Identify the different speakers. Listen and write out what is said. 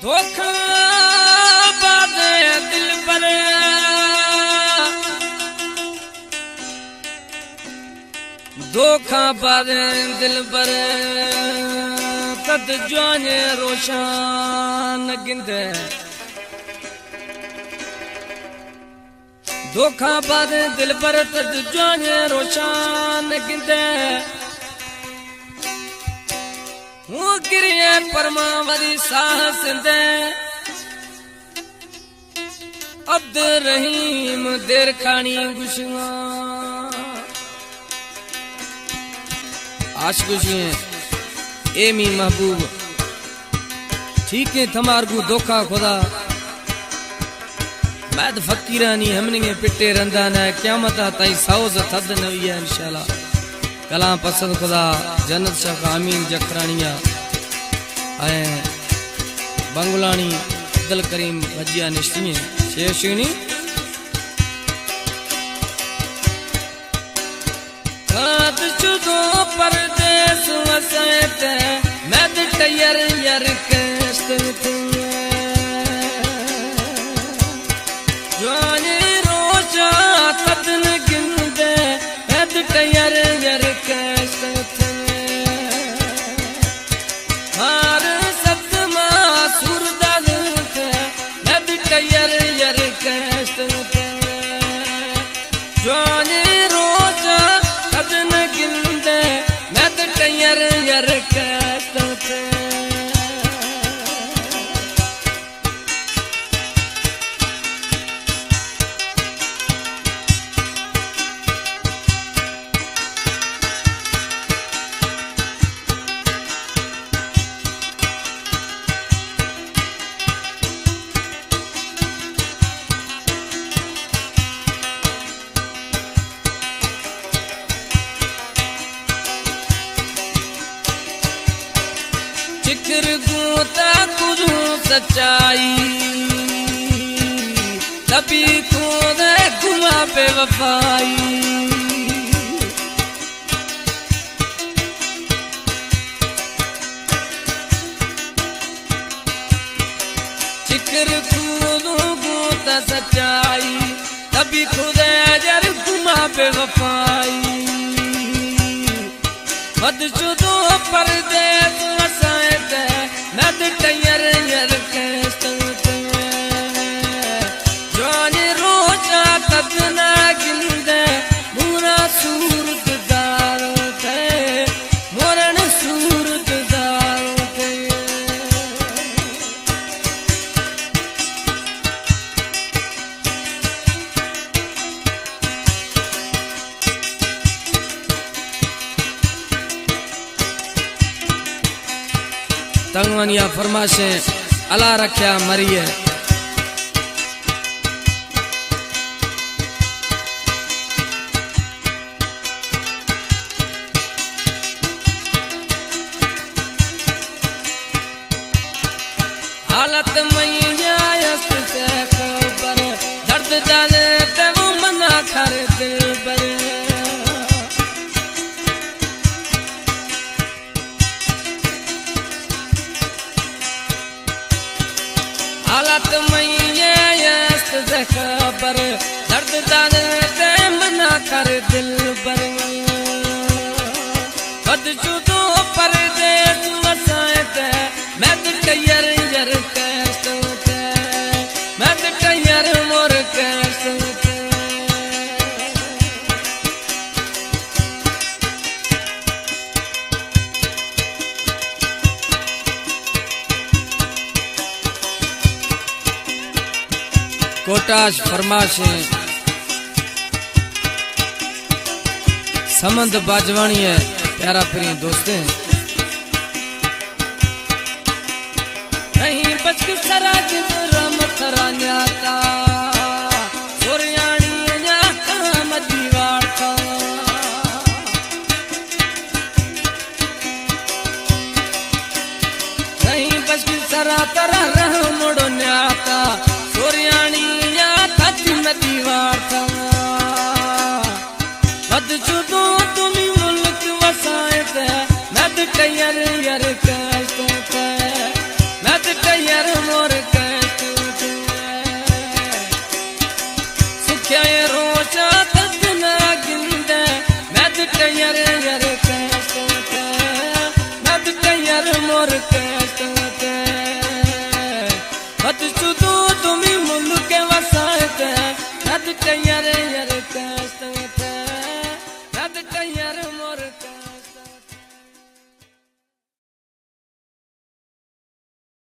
Speaker 1: धोखा बादे दिल पर धोखा बादे दिल पर तद जाने रोशान गिंदे धोखा बादे दिल पर तद जाने रोशान गिंदे वो गिरिए परमावरी साहस दे अब्द रहीम देर खानी गुशुआ आश गुशिए एमी महबूब ठीक है थमारगू धोखा खुदा मैद फकीरानी हमने पिटे रंदाना क्यामत ताई साउज थद नविया इंशाल्लाह कलाम पसंद खुदा जन्नत शाह अमीन जखरानिया आए बंगलानी अब्दुल करीम भजिया निश्चिए शेषिनी काद चुदो परदेस वसैत मैद टयर यर कष्ट जाने रोजा तदन गिंदे मैद टयर यर कष्ट हार सतमा सुरदल मैद टयर यर कष्ट जाने रोजा तदन गिंदे मैद टयर यर कष्ट जिक्र गूता कुछ सच्चाई तभी खुद गुमा पे वफाई जिक्र खुद गूता सच्चाई तभी खुद जर गुमा पे वफाई बदजुदो परदेस वसायत मैद टयर यर कष्ट जाने रोजा तदना गिंदे मुरा सूरत दार थे मोरन सूरत दार थे तंगवनिया फरमाशे अला रख्या मरिए हालत मैया से खबर दर्द जाने ते वो मना कर दिल पर हालत मैया से खबर दर्द जाने ते मना कर दिल पर बदजुदो परदेस वसायत मैद टयर यर कष्ट मैद टयर मोर कष्ट कोटाश फरमाशे समंद बाजवानी है प्यारा प्रिय दोस्ते कहीं बच के सरा रम थरा न्याता सोरियाणी न्याता मदीवार था कहीं बच के सरा तरा रह मोड़ो न्याता सोरियाणी दीवार था बदजुदो तुमी मुल्क वसायत मैद टयर यर कष्ट मैद टयर यारे यारे कहते नद यार मोर कहते मत चुदू तुम्हें मुल्क के वसाते नद यारे यारे कहते